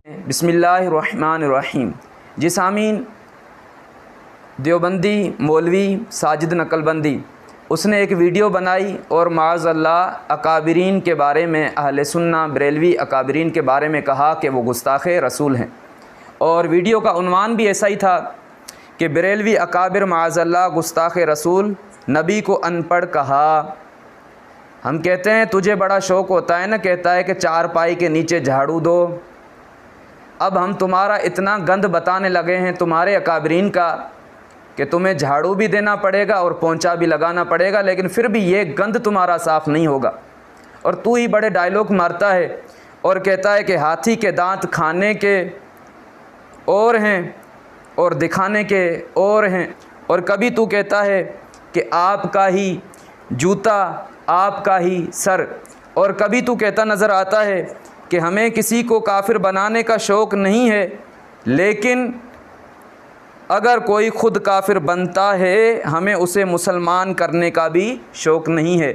बिस्मिल्लाहिर्रहमानिर्रहीम। जी सामीन, देवबंदी मौलवी साजिद नकलबंदी उसने एक वीडियो बनाई और माअज़ल्लाह अकाबिरीन के बारे में, अहले सुन्ना बरेलवी अकाबिरीन के बारे में कहा कि वो गुस्ताख़ रसूल हैं। और वीडियो का उन्वान भी ऐसा ही था कि बरेलवी अकाबिर माअज़ल्लाह गुस्ताख़ रसूल, नबी को अनपढ़ कहा। हम कहते हैं तुझे बड़ा शौक़ होता है ना, कहता है कि चारपाई के नीचे झाड़ू दो। अब हम तुम्हारा इतना गंद बताने लगे हैं तुम्हारे अकाबरीन का कि तुम्हें झाड़ू भी देना पड़ेगा और पोंछा भी लगाना पड़ेगा, लेकिन फिर भी ये गंद तुम्हारा साफ़ नहीं होगा। और तू ही बड़े डायलॉग मारता है और कहता है कि हाथी के दांत खाने के और हैं और दिखाने के और हैं। और कभी तू कहता है कि आपका ही जूता आपका ही सर। और कभी तू कहता नज़र आता है कि हमें किसी को काफिर बनाने का शौक़ नहीं है, लेकिन अगर कोई ख़ुद काफिर बनता है हमें उसे मुसलमान करने का भी शौक़ नहीं है।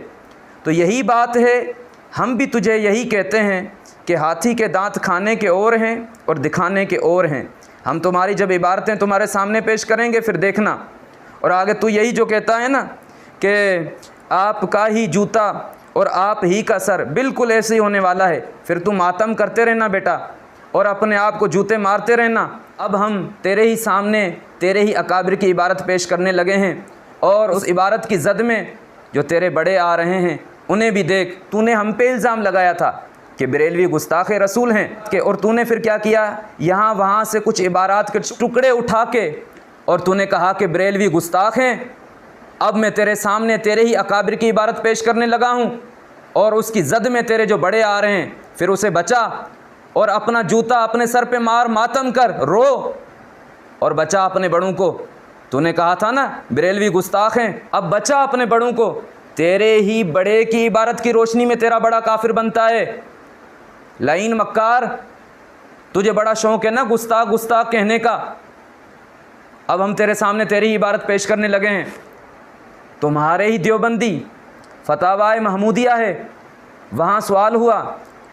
तो यही बात है, हम भी तुझे यही कहते हैं कि हाथी के दांत खाने के और हैं और दिखाने के और हैं। हम तुम्हारी जब इबारतें तुम्हारे सामने पेश करेंगे फिर देखना। और आगे तू यही जो कहता है ना कि आपका ही जूता और आप ही का सर, बिल्कुल ऐसे ही होने वाला है। फिर तू मातम करते रहना बेटा और अपने आप को जूते मारते रहना। अब हम तेरे ही सामने तेरे ही अकाबिर की इबारत पेश करने लगे हैं और उस इबारत की ज़द में जो तेरे बड़े आ रहे हैं उन्हें भी देख। तूने हम पे इल्ज़ाम लगाया था कि बरेलवी गुस्ताख़ रसूल हैं कि, और तूने फिर क्या किया, यहाँ वहाँ से कुछ इबारात के टुकड़े उठा के और तूने कहा कि बरेलवी गुस्ताख़ हैं। अब मैं तेरे सामने तेरे ही अकाबिर की इबारत पेश करने लगा हूँ और उसकी ज़द में तेरे जो बड़े आ रहे हैं, फिर उसे बचा और अपना जूता अपने सर पे मार, मातम कर, रो और बचा अपने बड़ों को। तूने कहा था ना बरेलवी गुस्ताख़ हैं, अब बचा अपने बड़ों को। तेरे ही बड़े की इबारत की रोशनी में तेरा बड़ा काफिर बनता है। लाइन मक्कार, तुझे बड़ा शौक़ है ना गुस्ताख़ गुस्ताख़ कहने का। अब हम तेरे सामने तेरी ही इबारत पेश करने लगे हैं। तुम्हारे ही देवबंदी फतावाए महमूदिया है, वहाँ सवाल हुआ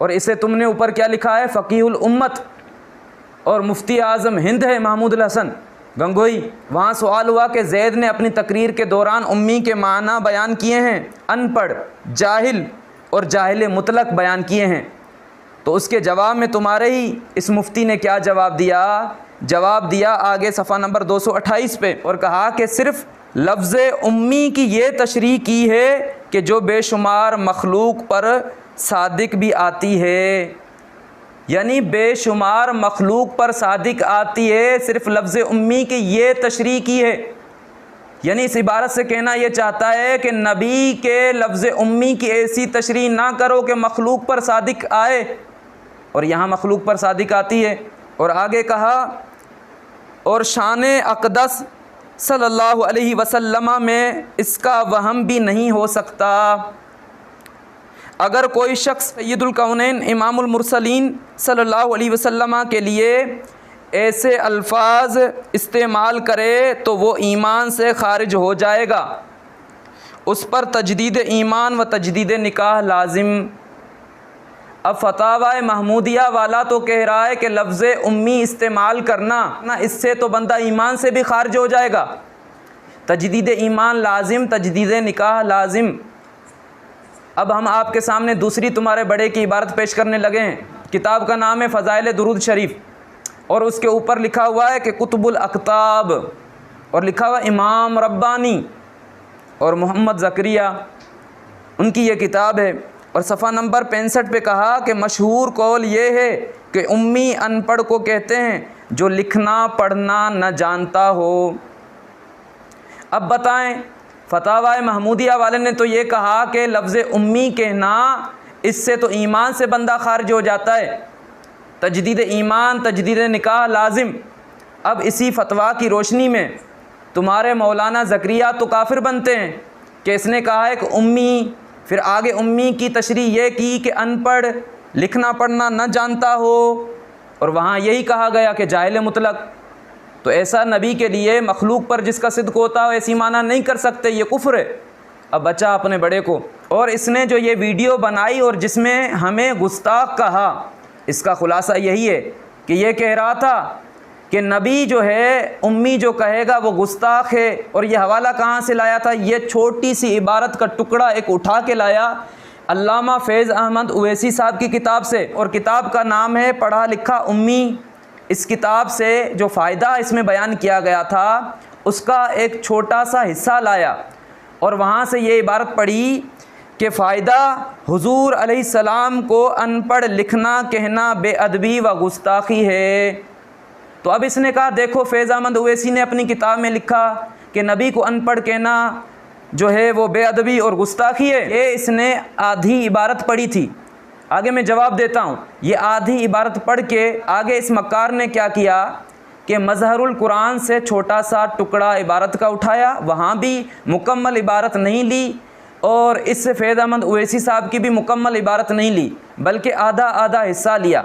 और इसे तुमने ऊपर क्या लिखा है, फ़कीहुल उम्मत और मुफ्ती आज़म हिंद है महमूद हसन गंगोई। वहाँ सवाल हुआ कि ज़ैद ने अपनी तकरीर के दौरान उम्मी के माना बयान किए हैं, अनपढ़, जाहिल और जाहिल मुतलक बयान किए हैं। तो उसके जवाब में तुम्हारे ही इस मुफ्ती ने क्या जवाब दिया? जवाब दिया आगे सफ़ा नंबर 228 पे और कहा कि सिर्फ़ लफ्ज़ उम्मी की ये तशरीह की है कि जो बेशुमार मखलूक पर सादिक भी आती है, यानी बेशुमार मखलूक पर सादिक आती है, सिर्फ़ लफ्ज़ उम्मी की ये तशरीह की है। यानी इस इबारत से कहना ये चाहता है कि नबी के लफ्ज़ उम्मी की ऐसी तशरीह ना करो कि मखलूक पर सादिक आए, और यहाँ मखलूक पर सादिक आती है। और आगे कहा और शान अक़दस सल्लल्लाहु अलैहि वसल्लम में इसका वहम भी नहीं हो सकता। अगर कोई शख्स सय्यदुल कौनैन इमामुल मुरसलीन सल्लल्लाहु अलैहि वसल्लम के लिए ऐसे अल्फाज इस्तेमाल करे तो वो ईमान से ख़ारिज हो जाएगा। उस पर तजदीद ईमान व तजदीद निकाह लाजिम। अब फतावा महमूदिया वाला तो कह रहा है कि लफ्ज़ उम्मी इस्तेमाल करना ना, इससे तो बंदा ईमान से भी ख़ारिज हो जाएगा। तजदीद ईमान लाजिम, तजदीद निकाह लाजिम। अब हम आपके सामने दूसरी तुम्हारे बड़े की इबारत पेश करने लगे हैं। किताब का नाम है फ़ज़ाइल दुरूद शरीफ और उसके ऊपर लिखा हुआ है कि कुतुबुल अक़ताब और लिखा हुआ इमाम रब्बानी और मोहम्मद ज़करिया, उनकी ये किताब है। और सफ़ा नंबर 65 पे कहा कि मशहूर कौल ये है कि उम्मी अनपढ़ को कहते हैं जो लिखना पढ़ना न जानता हो। अब बताएं, फतावा महमूदिया वाले ने तो ये कहा कि लफ्ज़ उम्मी कहना, इससे तो ईमान से बंदा खारिज हो जाता है। तजदीद ईमान, तजदीद निकाह लाजिम। अब इसी फतवा की रोशनी में तुम्हारे मौलाना ज़करिया तो काफिर बनते हैं कि इसने कहा है कि उम्मी, फिर आगे उम्मी की तशरीह ये की कि अनपढ़, लिखना पढ़ना न जानता हो, और वहाँ यही कहा गया कि जाहिल मुतलक। तो ऐसा नबी के लिए मखलूक पर जिसका सिद्क होता हो ऐसी माना नहीं कर सकते, ये कुफ्र है। अब बचा अपने बड़े को। और इसने जो ये वीडियो बनाई और जिसमें हमें गुस्ताख कहा, इसका ख़ुलासा यही है कि ये कह रहा था कि नबी जो है उम्मी जो कहेगा वो गुस्ताख है। और ये हवाला कहाँ से लाया था? ये छोटी सी इबारत का टुकड़ा एक उठा के लाया अल्लामा फैज़ अहमद उवैसी साहब की किताब से, और किताब का नाम है पढ़ा लिखा उम्मी। इस किताब से जो फ़ायदा इसमें बयान किया गया था उसका एक छोटा सा हिस्सा लाया और वहाँ से ये इबारत पढ़ी कि फ़ायदा हुजूर अलैहिस्सलाम को अनपढ़ लिखना कहना बेअदबी व गुस्ताखी है। तो अब इसने कहा देखो फैज़ अहमद उवैसी ने अपनी किताब में लिखा कि नबी को अनपढ़ कहना जो है वो बेअदबी और गुस्ताखी है। ये इसने आधी इबारत पढ़ी थी। आगे मैं जवाब देता हूँ। ये आधी इबारत पढ़ के आगे इस मक्कार ने क्या किया कि मज़हरुल कुरान से छोटा सा टुकड़ा इबारत का उठाया, वहाँ भी मुकम्मल इबारत नहीं ली, और इससे फैज़ अहमद उवैसी साहब की भी मुकम्मल इबारत नहीं ली, बल्कि आधा आधा हिस्सा लिया।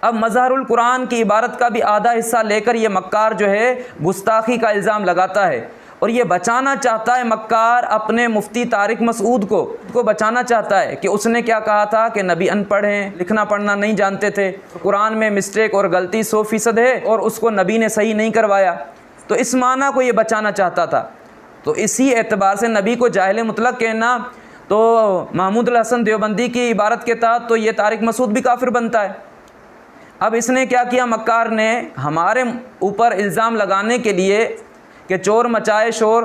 अब मज़हरुल कुरान की इबारत का भी आधा हिस्सा लेकर ये मक्कार जो है गुस्ताखी का इल्ज़ाम लगाता है, और ये बचाना चाहता है मक्कार अपने मुफ्ती तारिक मसूद को बचाना चाहता है कि उसने क्या कहा था कि नबी अनपढ़ हैं, लिखना पढ़ना नहीं जानते थे, कुरान में मिस्टेक और गलती 100% है और उसको नबी ने सही नहीं करवाया। तो इस माना को ये बचाना चाहता था। तो इसी एतबार से नबी को जाहिल मुतलक कहना तो महमूद अल हसन देवबंदी की इबारत के तहत तो ये तारिक मसूद भी काफिर बनता है। अब इसने क्या किया, मक्कार ने हमारे ऊपर इल्ज़ाम लगाने के लिए कि चोर मचाए शोर,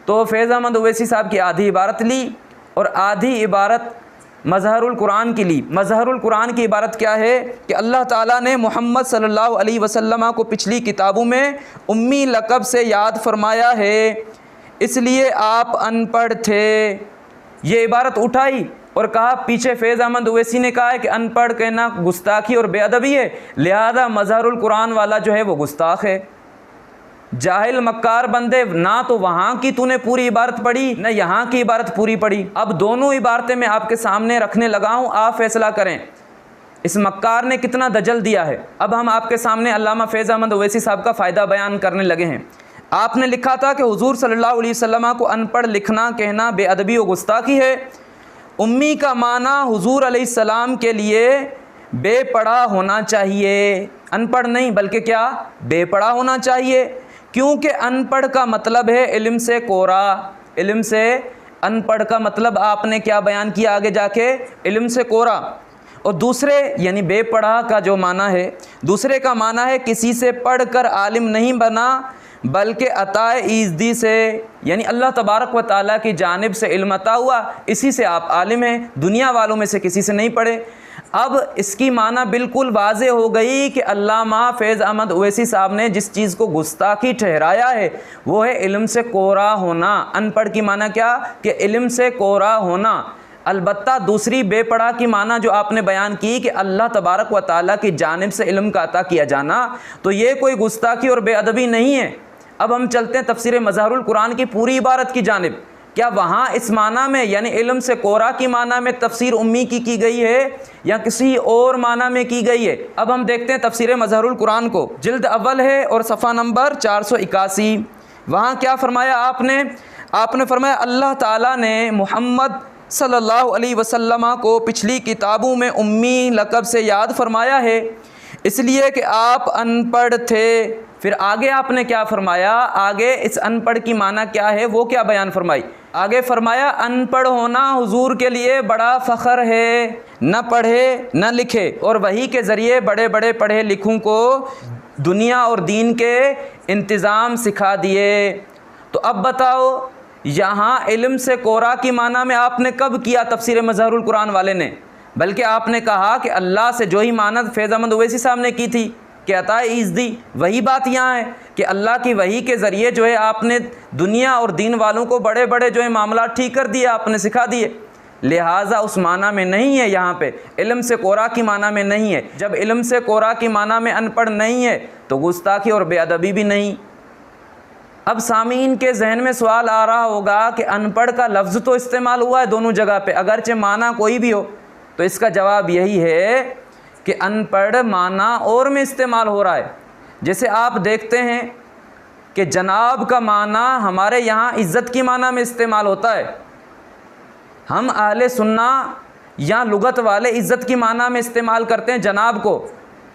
तो फैज़ अहमद उवैसी साहब की आधी इबारत ली और आधी इबारत मज़हरुल कुरान की ली। मज़हरुल कुरान की इबारत क्या है कि अल्लाह ताला ने मोहम्मद सल्लल्लाहु अलैहि वसल्लम को पिछली किताबों में उम्मी लक़ब से याद फरमाया है, इसलिए आप अनपढ़ थे। ये इबारत उठाई और कहा पीछे फैज़ अहमद उवैसी ने कहा है कि अनपढ़ कहना गुस्ताखी और बेअदबी है, लिहाजा मज़हरुल कुरान वाला जो है वो गुस्ताख है। जाहिल मक्कार बंदे, ना तो वहाँ की तूने पूरी इबारत पढ़ी ना यहाँ की इबारत पूरी पढ़ी। अब दोनों इबारतें मैं आपके सामने रखने लगा हूँ, आप फैसला करें इस मक्कार ने कितना दजल दिया है। अब हम आपके सामने अल्लामा फैज़ अहमद उवैसी साहब का फ़ायदा बयान करने लगे हैं। आपने लिखा था कि हुजूर सल्लल्लाहु अलैहि वसल्लम को अनपढ़ लिखना कहना बेअदबी और गुस्ताखी है। उम्मी का माना हुजूर अलैहिस्सलाम के लिए बेपढ़ा होना चाहिए, अनपढ़ नहीं बल्कि क्या बेपढ़ा होना चाहिए, क्योंकि अनपढ़ का मतलब है इल्म से कोरा। इल्म से अनपढ़ का मतलब आपने क्या बयान किया आगे जाके, इल्म से कोरा। और दूसरे यानी बेपढ़ा का जो माना है, दूसरे का माना है किसी से पढ़ कर आलिम नहीं बना बल्कि अताए ईज़दी से, यानी अल्लाह तबारक व ताला की जानिब से इल्म अता हुआ, इसी से आप आलिम हैं, दुनिया वालों में से किसी से नहीं पढ़े। अब इसकी माना बिल्कुल वाज़े हो गई कि अल्लामा फैज़ अहमद उवैसी साहब ने जिस चीज़ को गुस्ताखी ठहराया है वो है इल्म से कोरा होना। अनपढ़ की माना क्या कि इल्म से कोरा होना। अलबत्ता दूसरी बेपढ़ा की माना जो आपने बयान की कि अल्लाह तबारक व ताला की जानिब से इल्म का अता किया जाना, तो ये कोई गुस्ताखी और बेअदबी नहीं है। अब हम चलते हैं तफसीर मज़हरुल कुरान की पूरी इबारत की जानिब। क्या वहाँ इस माना में यानी इल्म से कोरा की माना में तफसीर उम्मी की गई है या किसी और माना में की गई है? अब हम देखते हैं तफसीर मज़हरुल कुरान को। जिल्द अव्वल है और सफ़ा नंबर 481। वहाँ क्या फरमाया आपने फरमाया अल्लाह ताला ने मोहम्मद सल्लल्लाहु अलैहि वसल्लम को पिछली किताबों में उम्मी लक़ब से याद फरमाया है, इसलिए कि आप अनपढ़ थे। फिर आगे आपने क्या फरमाया, आगे इस अनपढ़ की माना क्या है वो क्या बयान फरमाई। आगे फरमाया अनपढ़ होना हुजूर के लिए बड़ा फ़ख्र है, न पढ़े न लिखे और वही के ज़रिए बड़े बड़े पढ़े लिखों को दुनिया और दीन के इंतज़ाम सिखा दिए। तो अब बताओ यहाँ इल्म से कोरा की माना में आपने कब किया तफसीर मज़हरुल कुरान वाले ने, बल्कि आपने कहा कि अल्लाह से जो ही मानत फैज़ अहमद उवैसी साहब ने की थी कि अता ईज़दी, वही बात यहाँ है कि अल्लाह की वही के ज़रिए जो है आपने दुनिया और दीन वालों को बड़े बड़े जो है मामला ठीक कर दिए, आपने सिखा दिए। लिहाजा उस माना में नहीं है, यहाँ पे इल्म से कोरा की माना में नहीं है। जब इल्म से कोरा की माना में अनपढ़ नहीं है तो गुस्ताखी और बेअदबी भी नहीं। अब सामीन के जहन में सवाल आ रहा होगा कि अनपढ़ का लफ्ज़ तो इस्तेमाल हुआ है दोनों जगह पे, अगरचे माना कोई भी हो। तो इसका जवाब यही है कि अनपढ़ माना और में इस्तेमाल हो रहा है। जैसे आप देखते हैं कि जनाब का माना हमारे यहाँ इज़्ज़त की माना में इस्तेमाल होता है। हम अहले सुन्ना या लुगत वाले इज़्ज़त की माना में इस्तेमाल करते हैं जनाब को,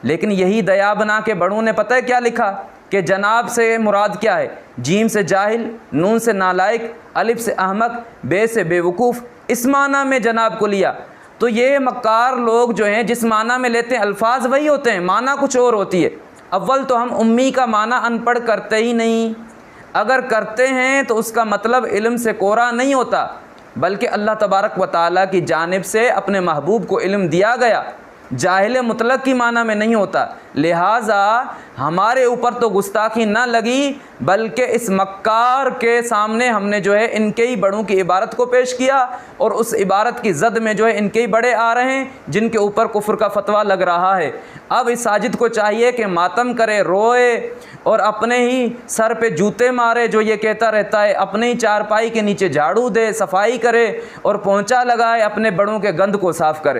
लेकिन यही दया बना के बड़ों ने पता है क्या लिखा कि जनाब से मुराद क्या है, जीम से जाहिल, नून से नालायक, अलिफ से अहमक, बे से बेवकूफ़, इस माना में जनाब को लिया। तो ये मक्कार लोग जो हैं जिस माना में लेते हैं अल्फाज वही होते हैं, माना कुछ और होती है। अव्वल तो हम उम्मी का माना अनपढ़ करते ही नहीं, अगर करते हैं तो उसका मतलब इल्म से कोरा नहीं होता, बल्कि अल्लाह तबारक व तआला की जानिब से अपने महबूब को इल्म दिया गया, जाहिल मुतलक की माना में नहीं होता। लिहाजा हमारे ऊपर तो गुस्ताखी ना लगी, बल्कि इस मक्कार के सामने हमने जो है इनके ही बड़ों की इबारत को पेश किया, और उस इबारत की जद में जो है इनके ही बड़े आ रहे हैं जिनके ऊपर कुफ्र का फतवा लग रहा है। अब इस साजिद को चाहिए कि मातम करे, रोए और अपने ही सर पे जूते मारे, जो ये कहता रहता है, अपने ही चारपाई के नीचे झाड़ू दे, सफाई करे और पोंछा लगाए, अपने बड़ों के गंद को साफ़ करे।